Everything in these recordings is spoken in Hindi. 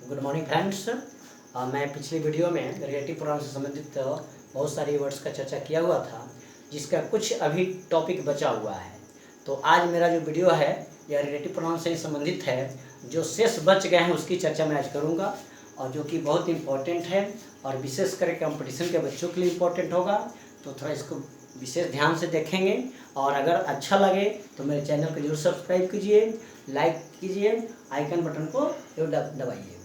Good morning friends. मैं पिछली वीडियो में रिलेटिव प्रोनाउन से संबंधित बहुत सारी वर्ड्स का चर्चा किया हुआ था, जिसका कुछ अभी टॉपिक बचा हुआ है। तो आज मेरा जो वीडियो है यह रिलेटिव प्रोनाउन से संबंधित है। जो शेष बच गए हैं उसकी चर्चा मैं आज करूँगा, और जो कि बहुत इम्पोर्टेंट है और विशेष कर कंपटीशन के बच्चों के लिए इम्पोर्टेंट होगा। तो थोड़ा इसको विशेष ध्यान से देखेंगे, और अगर अच्छा लगे तो मेरे चैनल को जरूर सब्सक्राइब कीजिए, लाइक कीजिए, आइकन बटन को जरूर दबाइए।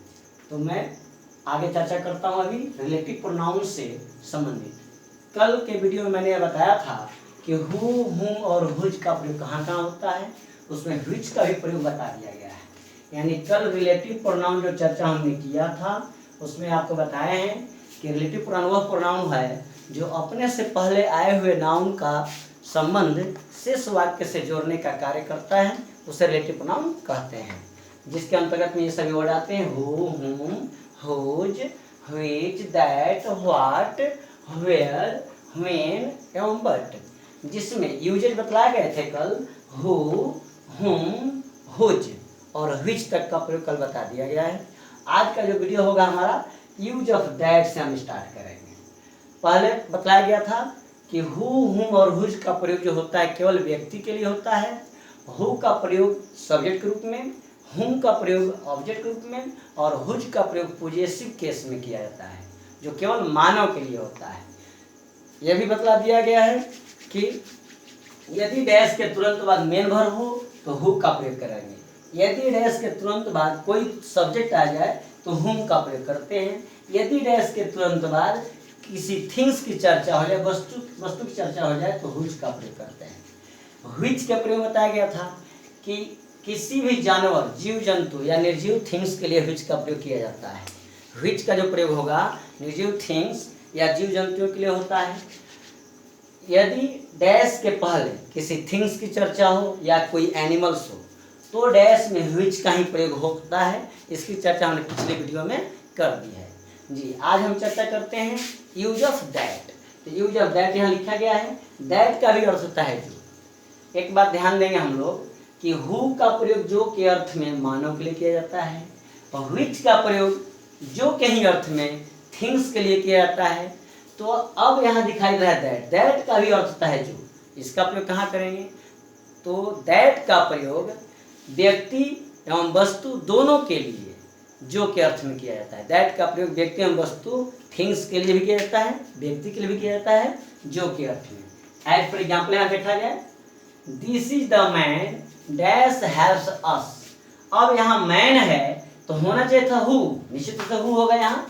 तो मैं आगे चर्चा करता हूँ अभी रिलेटिव प्रोनाउन से संबंधित। कल के वीडियो में मैंने यह बताया था कि हु, हुम और हुज का प्रयोग कहाँ कहाँ होता है, उसमें व्हिच का भी प्रयोग बता दिया गया है। यानी कल रिलेटिव प्रोनाउन जो चर्चा हमने किया था उसमें आपको बताए हैं कि रिलेटिव प्रोनाउन वह प्रोनाउन है जो अपने से पहले आए हुए नाउन का संबंध शेष वाक्य से जोड़ने का कार्य करता है, उसे रिलेटिव प्रोनाउन कहते हैं। जिसके अंतर्गत में ये सभी वर्ड आते हैं who, whom, whose, which, that, what, where, when एवं बट, जिसमें यूजेज बतलाए गए थे कल। हु, हुम, हुज और व्हिच तक का प्रयोग कल बता दिया गया है। आज का जो वीडियो होगा हमारा यूज ऑफ दैट से हम स्टार्ट करेंगे। पहले बताया गया था कि हु, हुम और हुज का प्रयोग जो होता है केवल व्यक्ति के लिए होता है। हु का प्रयोग सब्जेक्ट के रूप में, हुम का प्रयोग ऑब्जेक्ट के रूप में, और हुज का प्रयोग पॉजेसिव केस में किया जाता है, जो केवल मानव के लिए होता है। यह भी बतला दिया गया है कि यदि डैश के तुरंत बाद मेन वर्ब हो तो हु का प्रयोग करेंगे। यदि डैश के तुरंत बाद कोई सब्जेक्ट आ जाए तो हुम का प्रयोग करते हैं। यदि डैश के तुरंत बाद किसी थिंग्स की चर्चा हो जाए, वस्तु की चर्चा हो जाए, तो हुज का प्रयोग करते हैं। व्हिच का प्रयोग बताया गया था कि किसी भी जानवर, जीव जंतु या निर्जीव थिंग्स के लिए व्हिच का प्रयोग किया जाता है। व्हिच का जो प्रयोग होगा निर्जीव थिंग्स या जीव जंतुओं के लिए होता है। यदि डैश के पहले किसी थिंग्स की चर्चा हो या कोई एनिमल्स हो तो डैश में व्हिच का ही प्रयोग होता है। इसकी चर्चा हमने पिछले वीडियो में कर दी है जी। आज हम चर्चा करते हैं यूज ऑफ दैट। तो यूज ऑफ दैट यहाँ लिखा गया है। दैट का भी अर्थ होता है जो। एक बात ध्यान देंगे हम लोग कि हु का प्रयोग जो के अर्थ में मानव के लिए किया जाता है, और व्हिच का प्रयोग जो के ही अर्थ में थिंग्स के लिए किया जाता है। तो अब यहाँ दिखाई दे रहा है दैट। दैट का भी अर्थ होता है जो। इसका प्रयोग कहाँ करेंगे? तो दैट का प्रयोग व्यक्ति एवं वस्तु दोनों के लिए जो के अर्थ में किया जाता है। दैट का प्रयोग व्यक्ति एवं वस्तु थिंग्स के लिए भी किया जाता है, व्यक्ति के लिए भी किया जाता है, जो के अर्थ में। एज फॉर एग्जाम्पल यहाँ देखा जाए, this is the man dash helps us. अब यहाँ मैन है तो होना चाहिए था हु, निश्चित रूप से हु होगा यहाँ।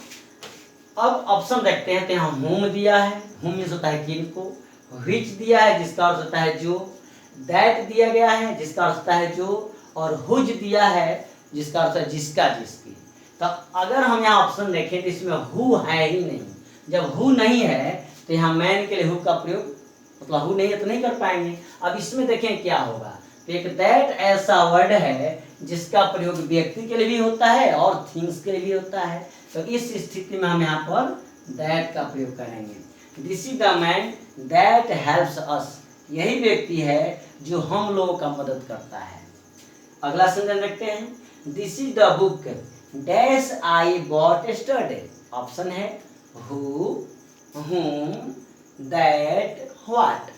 अब ऑप्शन देखते हैं तो यहाँ हुम दिया है, हुम मीन्स होता है किनको। व्हिच दिया है जिसका अर्थ होता है जो। दैट दिया गया है जिसका अर्थ होता है जो, और हुज दिया है जिसका अर्थ है जिसका, जिसकी। तो अगर हम यहाँ ऑप्शन देखें तो इसमें हु है ही नहीं। जब हु नहीं है तो यहाँ मैन के लिए हु का प्रयोग, मतलब हु नहीं है तो नहीं कर पाएंगे। अब इसमें देखें क्या होगा। तो एक दैट ऐसा वर्ड है जिसका प्रयोग व्यक्ति के लिए भी होता है और थिंग्स के लिए भी होता है। तो इस स्थिति में हम यहाँ पर दैट का प्रयोग करेंगे। This is the man that helps us. यही व्यक्ति है जो हम लोगों का मदद करता है। अगला सेंटेंस देखते हैं, this is the book dash I bought yesterday. Option है हु, हुम, दैट, व्हाट।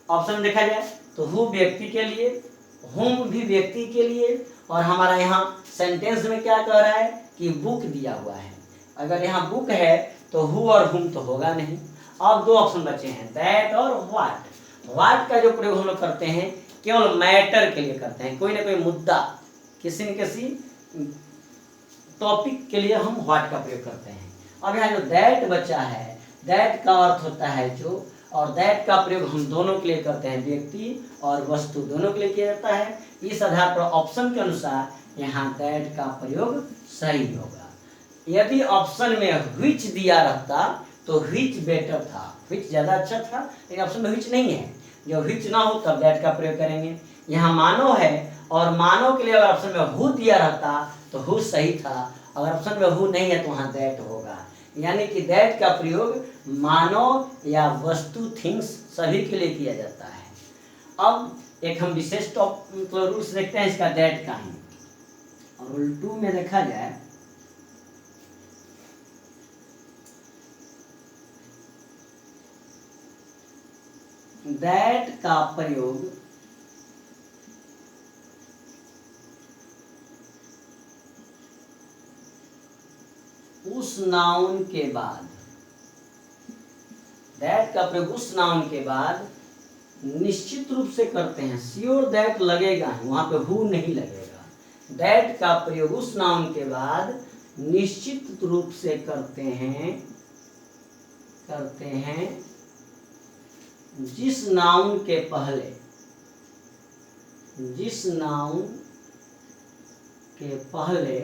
ऑप्शन देखा जाए तो हु व्यक्ति के लिए, हुम भी व्यक्ति के लिए, और हमारा यहाँ सेंटेंस में क्या कह रहा है कि बुक दिया हुआ है। अगर यहाँ बुक है तो हु और हुम तो होगा नहीं। अब दो ऑप्शन बचे हैं, दैट और व्हाट। व्हाट का जो प्रयोग हम लोग करते हैं केवल मैटर के लिए करते हैं, कोई ना कोई मुद्दा, किसी न किसी टॉपिक के लिए हम व्हाट का प्रयोग करते हैं। अब यहाँ जो दैट बचा है, दैट का अर्थ होता है जो, और दैट का प्रयोग हम दोनों के लिए करते हैं, व्यक्ति और वस्तु दोनों के लिए किया जाता है। इस आधार पर ऑप्शन के अनुसार यहाँ दैट का प्रयोग सही होगा। यदि ऑप्शन में व्हिच दिया रहता तो व्हिच बेटर था, व्हिच ज्यादा अच्छा था, लेकिन ऑप्शन में व्हिच नहीं है। जब व्हिच ना हो तब दैट का प्रयोग करेंगे। यहाँ मानव है और मानव के लिए अगर ऑप्शन में हु दिया रहता तो हु सही था, अगर ऑप्शन में हु नहीं है तो वहाँ दैट होगा। यानी कि दैट का प्रयोग मानव या वस्तु थिंग्स सभी के लिए किया जाता है। अब एक हम विशेष रूल्स देखते हैं इसका दैट का ही। और रूल 2 में देखा जाए दैट का प्रयोग उस नाउन के बाद, दैट का प्रयोग उस नाउन के बाद निश्चित रूप से करते हैं। श्योर दैट लगेगा, वहां पे हु नहीं लगेगा। दैट का प्रयोग उस नाउन के बाद निश्चित रूप से करते हैं जिस नाउन के पहले, जिस नाउन के पहले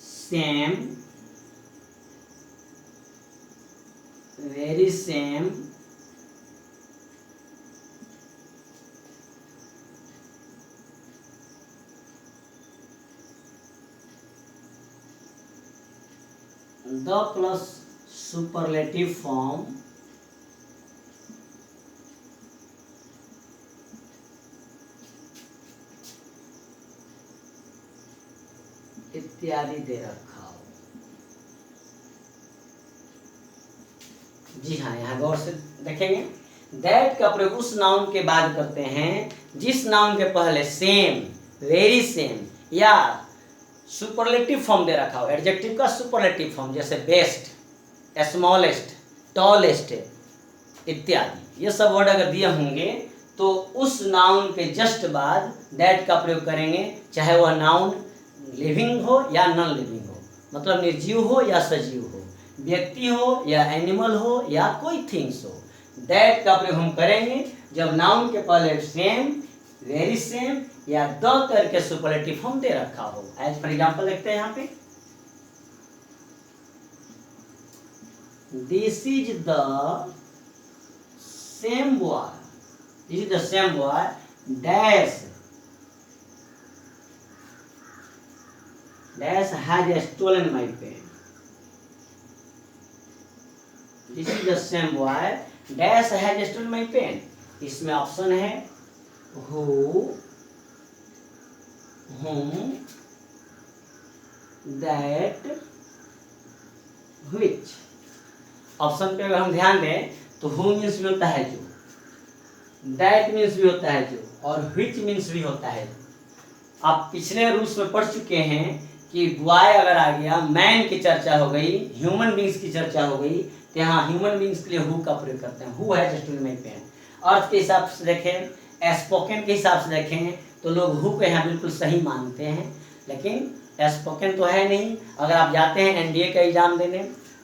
same, very same, the plus superlative form इत्यादि दे रखा हो। जी हाँ, यहाँ गौर से देखेंगे। दैट का प्रयोग उस नाउन के बाद करते हैं जिस नाउन के पहले सेम, वेरी सेम या सुपरलेटिव फॉर्म दे रखा हो। एडजेक्टिव का सुपरलेटिव फॉर्म जैसे बेस्ट, स्मॉलेस्ट, टॉलेस्ट इत्यादि, ये सब वर्ड अगर दिए होंगे तो उस नाउन के जस्ट बाद दैट का प्रयोग करेंगे, चाहे वह नाउन लिविंग हो या नॉन लिविंग हो, मतलब निर्जीव हो या सजीव हो, व्यक्ति हो या एनिमल हो या कोई थिंग्स हो। दैट का प्रयोग हम करेंगे जब नाउन के पहले सेम, वेरी सेम या द करके सुपरलेटिव फॉर्म दे रखा हो। एज फॉर एग्जांपल देखते हैं यहाँ पे, this is the same boy, this is the same boy dash has stolen my pen. This is the same boy dash has stolen my pen. इसमें ऑप्शन है who, whom, that, which। Option पे अगर हम ध्यान दें तो who मीन्स भी होता है जो, that मीन्स भी होता है जो, और which मीन्स भी होता है। आप पिछले रूल्स में पढ़ चुके हैं कि बॉय अगर आ गया, मैन की चर्चा हो गई, ह्यूमन बींग्स की चर्चा हो गई, तो यहाँ ह्यूमन बींग्स के लिए हु का प्रयोग करते हैं। Who has stolen my pen. अर्थ के हिसाब से देखें, स्पोकन के हिसाब से देखें तो लोग हु को यहाँ बिल्कुल सही मानते हैं, लेकिन स्पोकन तो है नहीं। अगर आप जाते हैं एनडीए का एग्जाम देने,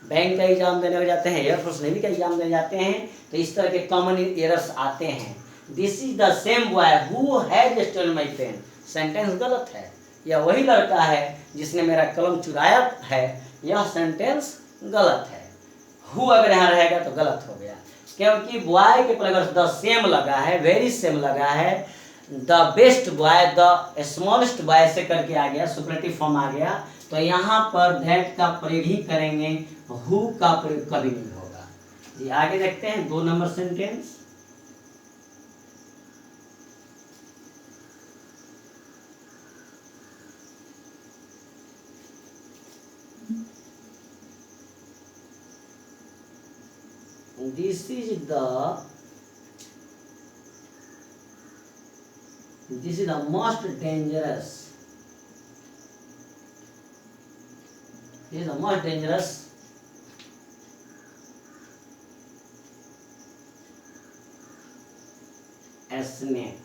बैंक का एग्जाम देने हो जाते हैं, एयरफोर्स नेवी का एग्जाम देने जाते हैं, तो इस तरह के कॉमन एरर्स आते हैं। This is the same boy who has stolen my pen, sentence गलत है। यह वही लड़का है जिसने मेरा कलम चुराया है, यह सेंटेंस गलत है। हु अगर यहाँ रहेगा तो गलत हो गया, क्योंकि बॉय के पहले अगर द सेम लगा है, वेरी सेम लगा है, the best boy, the smallest boy से करके आ गया, सुपरलेटिव फॉर्म आ गया, तो यहाँ पर दैट का प्रयोग ही करेंगे, हु का प्रयोग कभी नहीं होगा। जी आगे देखते हैं 2 number sentence. This is the most dangerous. This is the most dangerous snake.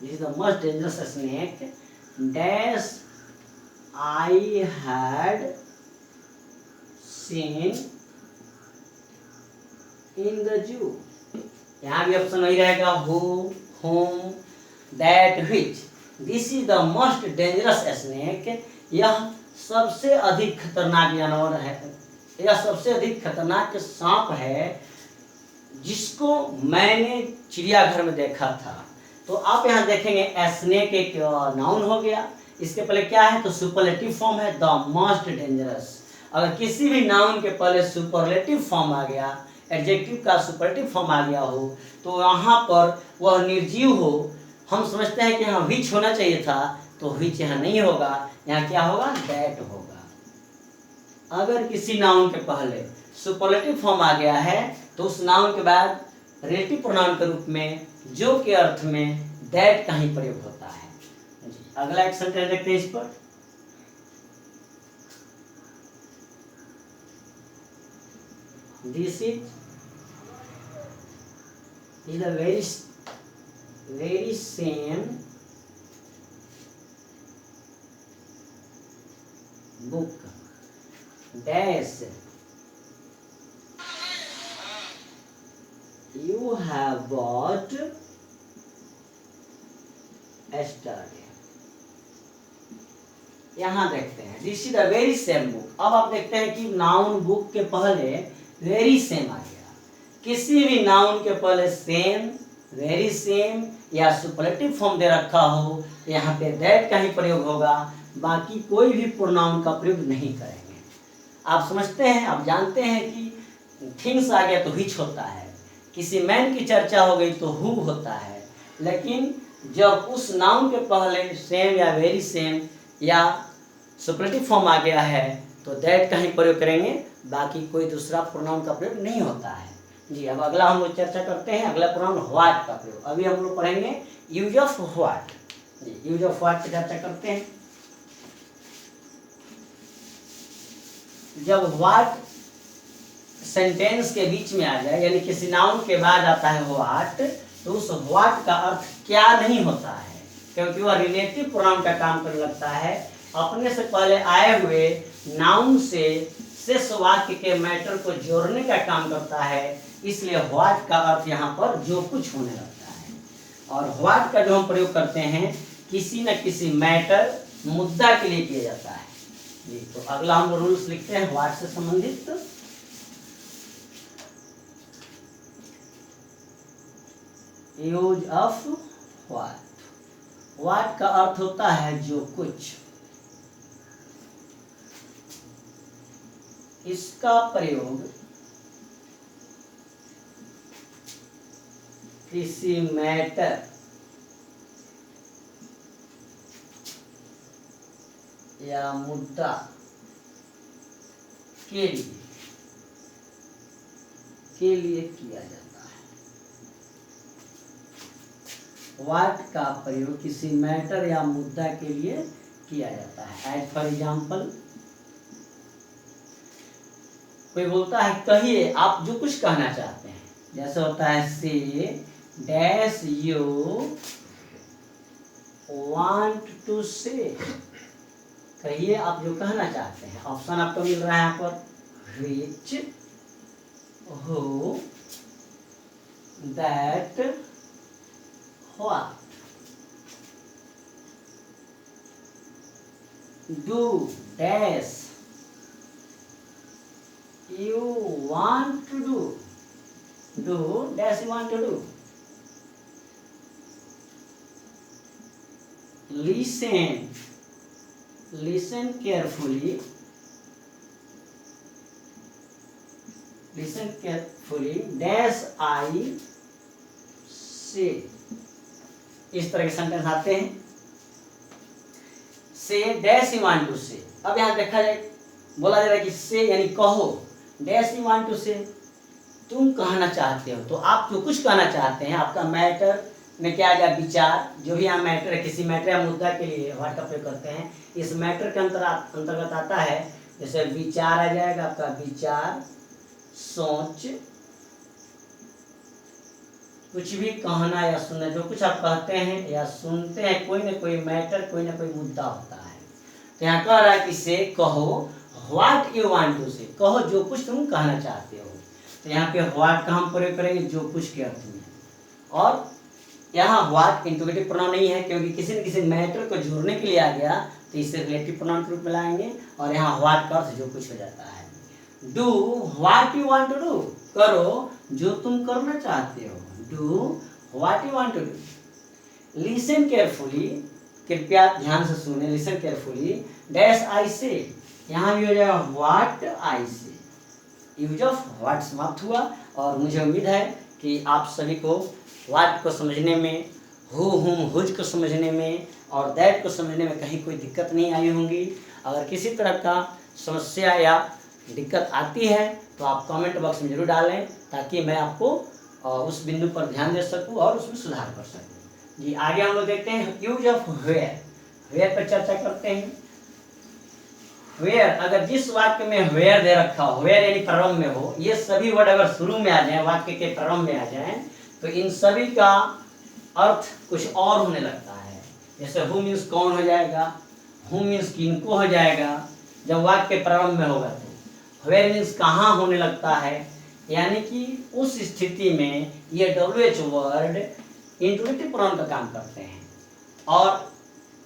This is the most dangerous snake dash I had seen in the zoo. यहाँ भी ऑप्शन वही रहेगा, who, whom, that, which। This is the most dangerous snake। यह सबसे अधिक खतरनाक जानवर है, यह सबसे अधिक खतरनाक सांप है जिसको मैंने चिड़ियाघर में देखा था। तो आप यहाँ देखेंगे स्नेक एक नाउन हो गया, इसके पहले क्या है तो सुपरलेटिव फॉर्म है द मोस्ट डेंजरस। अगर किसी भी नाउन के पहले सुपरलेटिव फॉर्म आ गया, एडजेक्टिव का सुपरलेटिव फॉर्म आ गया हो, तो यहाँ पर वह निर्जीव हो। हम समझते हैं कि यहाँ विच होना चाहिए था, तो विच यहाँ नहीं होगा, यहाँ क्या होगा दैट होगा। अगर किसी नाउन के पहले सुपरलेटिव फॉर्म आ गया है तो उस नाउन के बाद रिलेटिव प्रोनाउन के रूप में जो के अर्थ में दैट का ही प्रयोग होता है। अगला एक सेंटेंस देखते हैं इस पर। This is the very same book dash you have bought yesterday। यहाँ देखते हैं this is the very same book. अब आप देखते हैं कि नाउन बुक के पहले वेरी सेम आ गया। किसी भी नाउन के पहले सेम, वेरी सेम या सुपरलेटिव फॉर्म दे रखा हो यहाँ पे दैट का ही प्रयोग होगा, बाकी कोई भी प्रोनाउन का प्रयोग नहीं करेंगे। आप समझते हैं, आप जानते हैं कि थिंग्स आ गया तो विच होता है, किसी मैन की चर्चा हो गई तो हु होता है, लेकिन जब उस नाउन के पहले सेम या वेरी सेम या सुपरलेटिव फॉर्म आ गया है तो दैट का ही प्रयोग करेंगे, बाकी कोई दूसरा प्रोनाउन का प्रयोग नहीं होता है। जी, अब अगला हम लोग चर्चा करते हैं अगला प्रोनाउन व्हाट का प्रयोग। अभी हम लोग पढ़ेंगे यूज ऑफ व्हाट। जी, यूज ऑफ व्हाट की चर्चा करते हैं। जब व्हाट सेंटेंस के बीच में आ जाए, यानी किसी नाउन के बाद आता है व्हाट, तो उस व्हाट का अर्थ क्या नहीं होता है, क्योंकि वह रिलेटिव प्रोनाउन का काम करने लगता है। अपने से पहले आए हुए नाउन से शेष वाक्य के मैटर को जोड़ने का काम करता है, इसलिए व्हाट का अर्थ यहाँ पर जो कुछ होने लगता है। और व्हाट का जो हम प्रयोग करते हैं किसी न किसी मैटर, मुद्दा के लिए किया जाता है। जी, तो अगला हम रूल्स लिखते हैं व्हाट से संबंधित। Use of what. व्हाट का अर्थ होता है जो कुछ। इसका प्रयोग किसी मैटर या मुद्दा के लिए किया जाता है। व्हाट का प्रयोग किसी मैटर या मुद्दा के लिए किया जाता है। एज फॉर एग्जाम्पल, कोई बोलता है कहिए आप जो कुछ कहना चाहते हैं, जैसे होता है से डैश यू वांट टू से, कहिए आप जो कहना चाहते हैं। ऑप्शन आपको मिल रहा है यहाँ पर which, who, that, what, do dash you want to do dash you want to do, listen carefully dash I say। इस तरह के सेंटेंस आते हैं। से डैश यू वांट टू से। अब यहाँ देखा जाए, बोला जा रहा है कि से यानी कहो, डैश यू वांट टू से तुम कहना चाहते हो, तो आप जो कुछ कहना चाहते हैं, आपका मैटर में क्या आ गया, विचार। जो भी यहाँ मैटर है, किसी मैटर या मुद्दा के लिए व्हाट का प्रयोग करते हैं। इस मैटर के अंतर्गत आता है, जैसे विचार आ जाएगा आपका, विचार, सोच, कुछ भी कहना या सुनना, जो कुछ आप कहते हैं या सुनते हैं, कोई ना कोई मैटर, कोई ना कोई मुद्दा होता है। तो यहाँ कह रहा है कि से कहो व्हाट यू वांट टू से, कहो जो कुछ तुम कहना चाहते हो। तो यहाँ पे व्हाट का हम प्रयोग करेंगे जो कुछ के अर्थ में। और यहाँ व्हाट इंट्रोगेटिव प्रोनाउन नहीं है, क्योंकि किसी न किसी मैटर को जोड़ने के लिए आ गया, तो इसे रिलेटिव प्रोनाउन के रूप में लाएंगे और यहाँ व्हाट का अर्थ जो कुछ हो जाता है। Do what you want to do, करो जो तुम करना चाहते हो। Do what you want to do. Listen carefully, कृपया ध्यान से सुने, लिसन केयरफुली डैश आई से, यहाँ भी हो जाएगा व्हाट आई से। यूज ऑफ व्हाट समाप्त हुआ और मुझे उम्मीद है कि आप सभी को व्हाट को समझने में, हु, हुम, हुज को समझने में और दैट को समझने में कहीं कोई दिक्कत नहीं आई होंगी। अगर किसी तरह का समस्या या दिक्कत आती है तो आप कमेंट बॉक्स में जरूर डालें, ताकि मैं आपको उस बिंदु पर ध्यान दे सकूं और उसमें सुधार कर सकूं। जी आगे हम लोग देखते हैं यूज ऑफ वेयर। वेयर पर चर्चा करते हैं। वेयर, अगर जिस वाक्य में वेयर दे रखा हो, वेयर यानी प्रारंभ में हो, ये सभी वर्ड अगर शुरू में आ जाए, वाक्य के प्रारंभ में आ जाए, तो इन सभी का अर्थ कुछ और होने लगता है। जैसे हु मीन्स कौन हो जाएगा, हु मीन्स किनको हो जाएगा जब वाक्य प्रारंभ में होगा। तो वेयर मीन्स कहाँ होने लगता है, यानी कि उस स्थिति में ये WH वर्ड इंट्रोगेटिव प्रोनाउन का काम करते हैं। और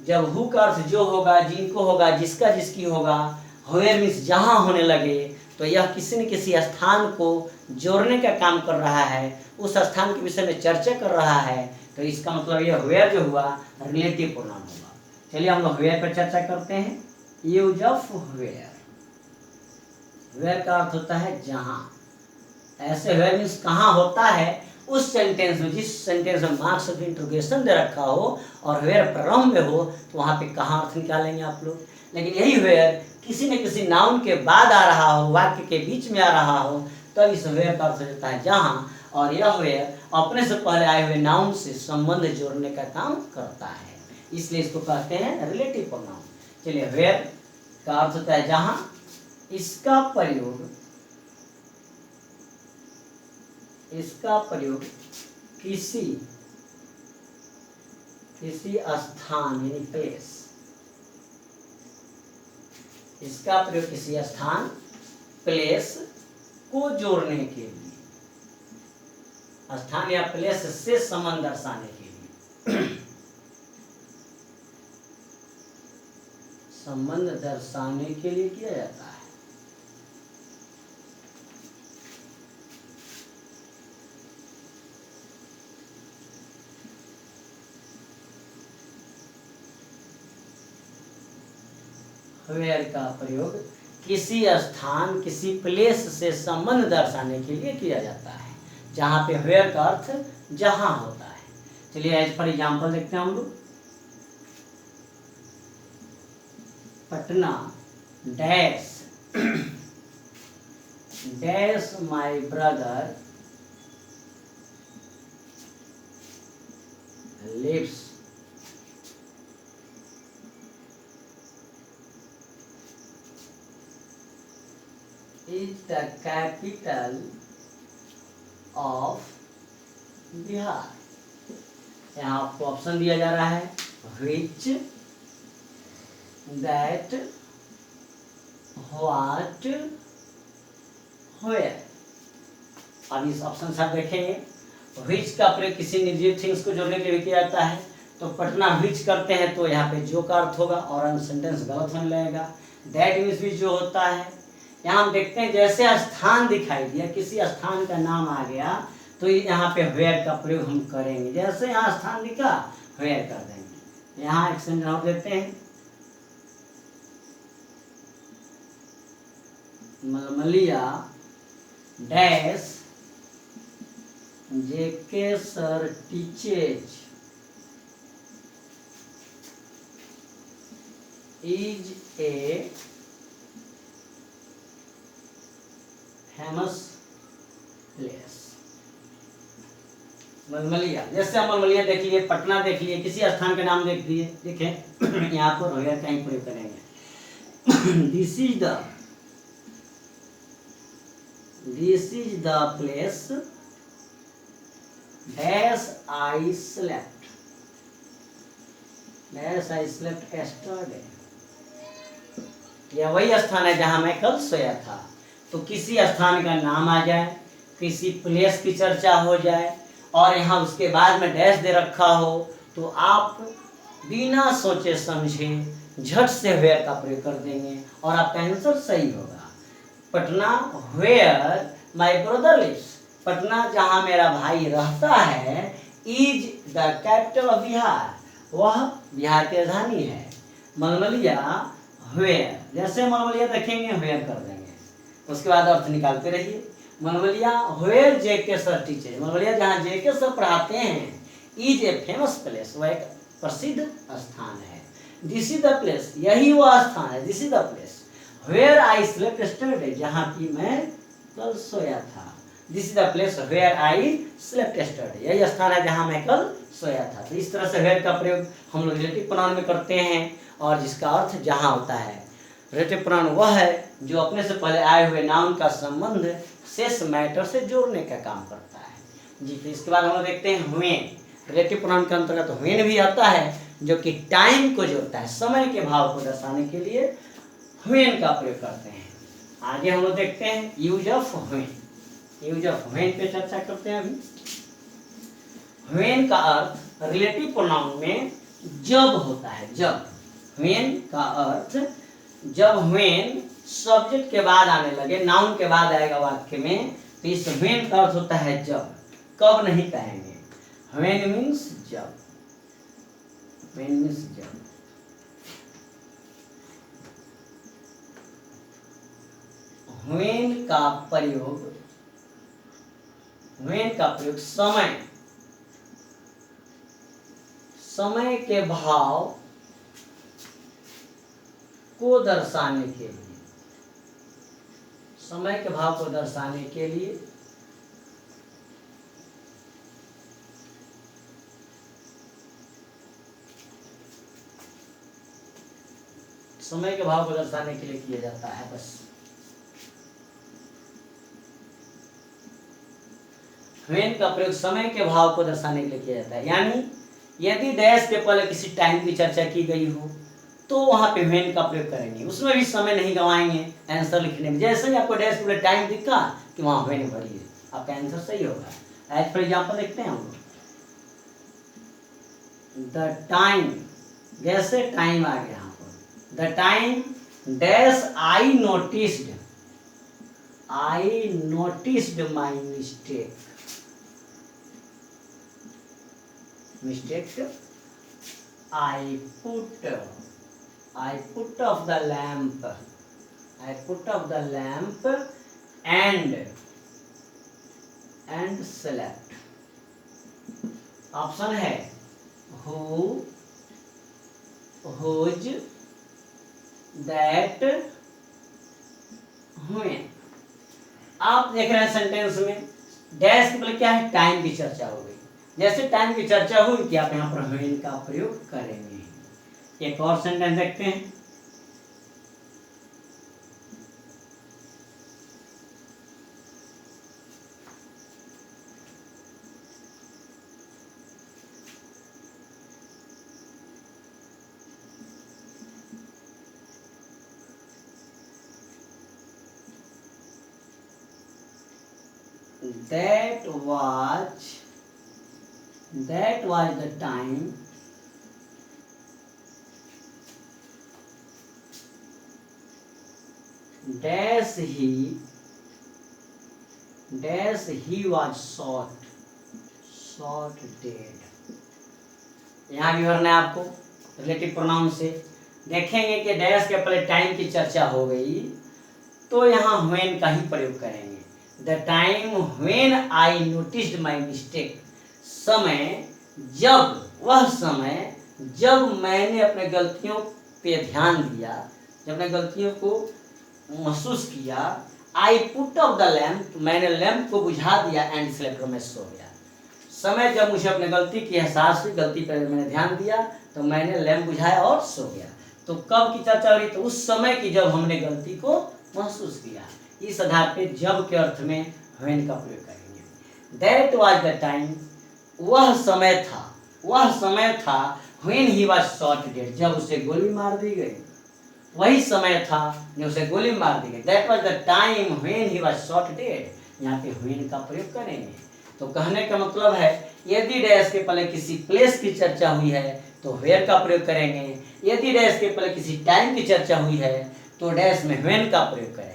जब हु का अर्थ जो होगा, जिनको होगा, जिसका, जिसकी होगा, वेयर मीन्स जहाँ होने लगे, तो यह किसी न किसी स्थान को जोड़ने का काम कर रहा है, उस स्थान के विषय में चर्चा कर रहा है। तो इसका मतलब यह वेयर जो हुआ रिलेटिव प्रोनाउन होगा। चलिए हम लोग वेयर पर चर्चा करते हैं। Use of where. वेयर का अर्थ होता है जहाँ। ऐसे वेयर मीन्स कहाँ होता है, उस सेंटेंस में, जिस सेंटेंस में मार्क्स ऑफ इंट्रोगेशन दे रखा हो और वेयर प्रारंभ में हो, तो वहाँ पे कहाँ अर्थ निकालेंगे आप लोग। लेकिन यही वेयर किसी न किसी नाउन के बाद आ रहा हो, वाक्य के बीच में आ रहा हो, तब इस वेयर का अर्थ हो जाता है जहाँ। और यह वेयर अपने से पहले आए हुए नाउन से संबंध जोड़ने का काम करता है, इसलिए इसको कहते हैं रिलेटिव प्रोनाउन। चलिए वेयर का अर्थ होता है जहाँ। इसका प्रयोग किसी स्थान यानी प्लेस, इसका प्रयोग किसी स्थान, प्लेस को जोड़ने के लिए, स्थान या प्लेस से संबंध दर्शाने के लिए, संबंध दर्शाने के लिए किया जाता है। वेयर का प्रयोग किसी स्थान, किसी प्लेस से संबंध दर्शाने के लिए किया जाता है, जहाँ पे वेयर का अर्थ जहाँ होता है। चलिए एज फॉर एग्जाम्पल देखते हैं हम लोग। Patna dash dash my brother lives. is the capital of Bihar. यहाँ आपको ऑप्शन दिया जा रहा है which, that, what, where। अब इस ऑप्शन से आप देखेंगे which का प्रयोग किसी निर्जीव थिंग्स को जोड़ने के लिए किया जाता है। तो पटना which करते हैं तो यहाँ पे जो का अर्थ होगा और सेंटेंस गलत होने लगेगा। that मीन्स भी जो होता है। यहाँ हम देखते हैं जैसे स्थान दिखाई दिया, किसी स्थान का नाम आ गया, तो यहाँ पे वेयर का प्रयोग हम करेंगे। जैसे यहाँ स्थान दिखा, वेयर कर देंगे। यहाँ एक सेंटेंस और देते हैं, Malmaliya dash JK sir teaches is a famous place. Malmaliya, जैसे हम मलमलिया देख लिए, पटना देख लिए, किसी स्थान के नाम देख लिए, देखें यहाँ पर वेयर का ही प्रयोग करेंगे। This is the place dash I slept yesterday. यह वही स्थान है जहां मैं कल सोया था। तो किसी स्थान का नाम आ जाए, किसी प्लेस की चर्चा हो जाए और यहाँ उसके बाद में डैश दे रखा हो, तो आप बिना सोचे समझे झट से वेयर का प्रयोग कर देंगे और आपका आंसर सही होगा। Patna where my brother lives, Patna जहाँ मेरा भाई रहता है, is the capital of Bihar, वह बिहार की राजधानी है। मलमलिया वेयर, जैसे मलमलिया देखेंगे वेयर कर देंगे, उसके बाद अर्थ निकालते रहिए। Malmaliya where JK sir teacher, Malmaliya जहाँ जेके सर पढ़ाते हैं, इज ए फेमस प्लेस, वह एक प्रसिद्ध स्थान है। दिस इज द प्लेस, यही वह स्थान है, this is the place where I slept yesterday, जहाँ की मैं कल सोया था। This is the place where I slept yesterday, यही स्थान है जहाँ मैं कल सोया था। तो इस तरह से वेयर का प्रयोग हम लोग रिलेटिव प्रोनाउन में करते हैं, और जिसका अर्थ जहाँ होता है। रिलेटिव प्रोनाउन वह है जो अपने से पहले आए हुए नाउन का संबंध शेष मैटर से जोड़ने का काम करता है जी। तो इसके बाद हम लोग देखते हैं व्हेन। रिलेटिव प्रोनाउन के अंतर्गत व्हेन भी आता है, जो कि टाइम को जोड़ता है, समय के भाव को दर्शाने के लिए व्हेन का प्रयोग करते हैं। आगे हम लोग देखते हैं use of when. Use of when पे चर्चा करते हैं अभी। व्हेन का अर्थ रिलेटिव प्रोनाउन में जब होता है, जब। व्हेन का अर्थ जब व्हेन सब्जेक्ट के बाद आने लगे, नाउन के बाद आएगा वाक्य में, तो इस व्हेन का अर्थ होता है जब। कब नहीं कहेंगे। व्हेन मीन्स जब। व्हेन मीन्स जब। व्हेन का प्रयोग, व्हेन का प्रयोग समय, समय के भाव को दर्शाने के लिए, समय के भाव को दर्शाने के लिए समय के भाव को दर्शाने के लिए किया जाता है। बस व्हेन का प्रयोग समय के भाव को दर्शाने के लिए किया जाता है। यानी यदि डैश के पहले किसी टाइम की चर्चा की गई हो तो वहां पे व्हेन का प्रयोग करेंगे, उसमें भी समय नहीं गवाएंगे आंसर लिखने में। जैसे ही आपको डैश के पहले टाइम दिखा कि वहां व्हेन भरिए, आपका आंसर सही होगा। एज फॉर एग्जाम्पल देखते हैं हम लोग, द टाइम, जैसे टाइम आ गया यहाँ पर, the time dash I noticed, I noticed my mistake, mistake, I put off the lamp, I put off the lamp and slept. Option है who, whose, that, when। आप देख रहे हैं सेंटेंस में डैश के पहले क्या है, टाइम की चर्चा हो गई। जैसे टाइम की चर्चा हुई कि आप यहाँ पर व्हेन का प्रयोग करेंगे। एक और सेंटेंस देखते हैं, that was the time dash he was shot dead। यहाँ भी भरना है आपको रिलेटिव प्रोनाउन से। देखेंगे कि डैश के पहले टाइम की चर्चा हो गई तो यहाँ व्हेन का ही प्रयोग करेंगे। The time when I noticed my mistake, समय जब, वह समय जब मैंने अपने गलतियों पे ध्यान दिया, जब अपने गलतियों को महसूस किया। I put off the lamp, मैंने लैम्प को बुझा दिया, एंड स्लेप्ट, मैं सो गया। समय जब मुझे अपने गलती की एहसास हुई, गलती पर मैंने ध्यान दिया, तो मैंने लैम्प बुझाया और सो गया। तो कब की चर्चा हो रही, तो उस समय की जब हमने गलती को महसूस किया। इस आधार पे जब के अर्थ में व्हेन का प्रयोग करेंगे। दैट वाज द टाइम, वह समय था, वह समय था when he was shot dead, जब उसे गोली मार दी गई। वही समय था जब उसे गोली मार दी गई। That was the time when he was shot dead. यहाँ पे व्हेन का प्रयोग करेंगे। तो कहने का मतलब है यदि डैश के पहले किसी प्लेस की चर्चा हुई है तो वेयर का प्रयोग करेंगे। यदि डैश के पहले किसी टाइम की चर्चा हुई है तो डैश में व्हेन का प्रयोग करेंगे।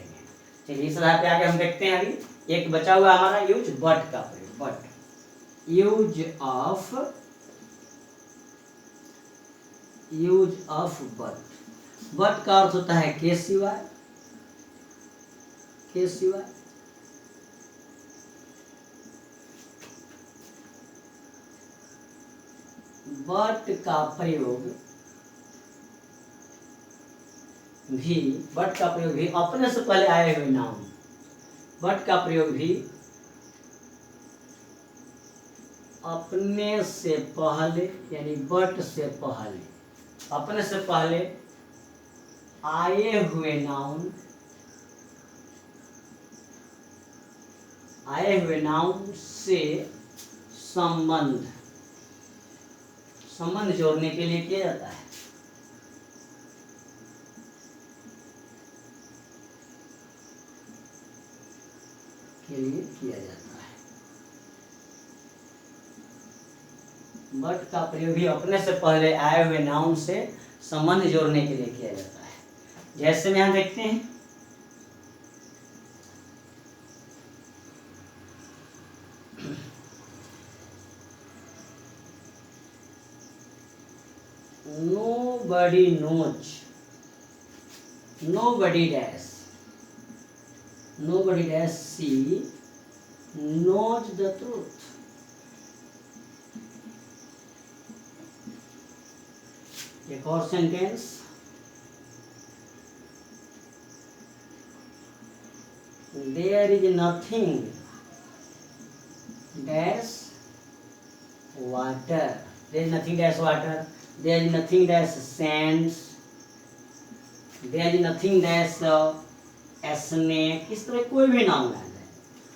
चलिए इस आधार पे आगे हम देखते हैं। अभी एक बचा हुआ हमारा यूज बट का प्रयोग। But, use of but. But का अर्थ होता है के सिवाय, के सिवाय। बट का प्रयोग भी, बट का प्रयोग भी अपने से पहले आए हुए नाउन, बट का प्रयोग भी अपने से पहले यानी बट से पहले, अपने से पहले आए हुए नाउन, आए हुए नाउन से संबंध, संबंध जोड़ने के लिए किया जाता है। के लिए किया जाता है। बट का प्रयोग भी अपने से पहले आए हुए नाउन से संबंध जोड़ने के लिए किया जाता है। जैसे में यहां देखते हैं, nobody knows, nobody dash, nobody dash see knows the truth। एक और sentence, there is nothing dash water, there is nothing dash water, there is nothing dash sands, there is nothing dash snake. इस तरह कोई भी नाउन आ जाए।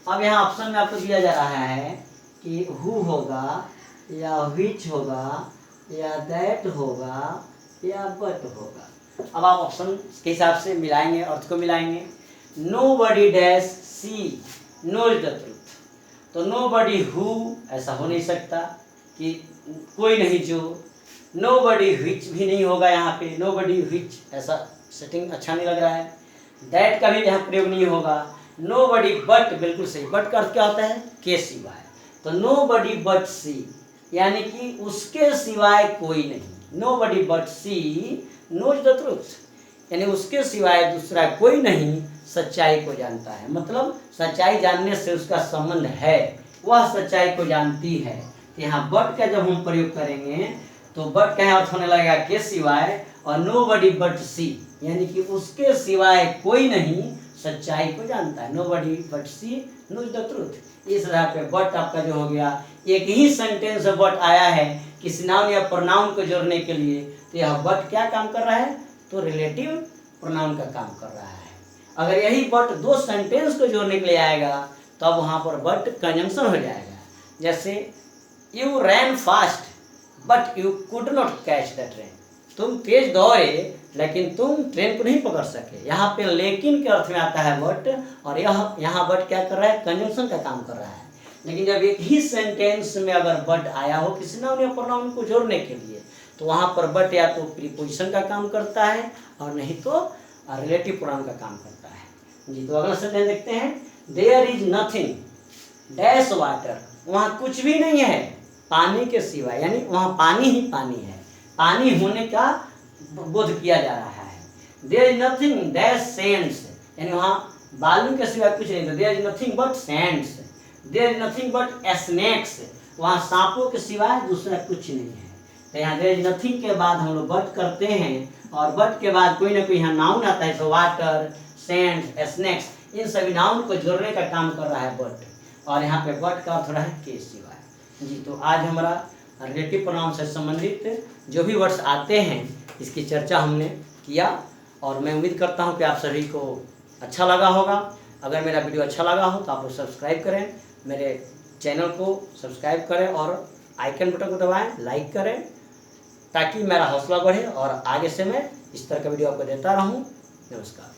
अब यहाँ ऑप्शन में आपको दिया जा रहा है कि हु होगा या विच होगा या दैट होगा या बट होगा। अब आप ऑप्शन के हिसाब से मिलाएंगे, अर्थ को मिलाएंगे। Nobody dash she knows the truth, तो नोबडी हु ऐसा हो नहीं सकता कि कोई नहीं जो, नोबडी व्हिच भी नहीं होगा यहाँ पे, नोबडी व्हिच ऐसा सेटिंग अच्छा नहीं लग रहा है। दैट का भी यहाँ प्रयोग नहीं होगा। नोबडी बट, बिल्कुल सही, बट का अर्थ क्या होता है? के सिवाय, तो नोबडी बट सी यानी कि उसके सिवाय कोई नहीं। Nobody but she knows the truth, यानी उसके सिवाय दूसरा कोई नहीं सच्चाई को जानता है। मतलब सच्चाई जानने से उसका संबंध है, वह सच्चाई को जानती है। यहाँ बट का जब हम प्रयोग करेंगे तो बट का अर्थ होने लगेगा के सिवाय, और नोबडी बट सी यानी कि उसके सिवाय कोई नहीं सच्चाई को जानता है। Nobody but she knows the truth. इस तरह पे बट आपका जो हो गया, एक ही सेंटेंस में बट आया है किसी नाउन या प्रोनाउन को जोड़ने के लिए, तो यह बट क्या काम कर रहा है? तो रिलेटिव प्रोनाउन का काम कर रहा है। अगर यही बट दो सेंटेंस को जोड़ने के लिए आएगा तब तो वहां पर बट कंजंक्शन हो जाएगा। जैसे you ran fast but you could not catch the train, तुम तेज दौड़े लेकिन तुम ट्रेन को नहीं पकड़ सके। यहाँ पे लेकिन के अर्थ में आता है बट, और यह यहाँ बट क्या कर रहा है? कंजंक्शन का काम कर रहा है। लेकिन जब एक ही सेंटेंस में अगर बट आया हो किसी नाउन या प्रोनाउन को जोड़ने के लिए, तो वहाँ पर बट या तो प्रीपोजिशन का काम करता है और नहीं तो रिलेटिव प्रोनाउन का काम करता है। जी, तो अगला सेंटेंस देखते हैं। There is nothing dash water, वहाँ कुछ भी नहीं है पानी के सिवाय, यानी वहाँ पानी ही पानी है, पानी होने का बोध किया जा रहा है। There is nothing dash sands, यानी वहाँ बालू के सिवाय कुछ नहीं था। There is nothing but sands, there is nothing but snakes, वहाँ सांपों के सिवाय दूसरा कुछ नहीं है। तो यहाँ देयर इज नथिंग के बाद हम लोग बट करते हैं, और बट के बाद कोई ना कोई यहाँ नाउन आता है, तो वाटर, सैंड्स, स्नेक्स, इन सभी नाउन को जोड़ने का काम कर रहा है बट, और यहाँ पे बट का अर्थ हो रहा है के सिवाय। जी, तो आज हमारा रिलेटिव प्रोनाउन से संबंधित जो भी वर्ड्स आते हैं इसकी चर्चा हमने किया, और मैं उम्मीद करता हूँ कि आप सभी को अच्छा लगा होगा। अगर मेरा वीडियो अच्छा लगा हो तो आप लोग सब्सक्राइब करें, मेरे चैनल को सब्सक्राइब करें और आइकन बटन को दबाएं, लाइक करें, ताकि मेरा हौसला बढ़े और आगे से मैं इस तरह का वीडियो आपको देता रहूं। नमस्कार।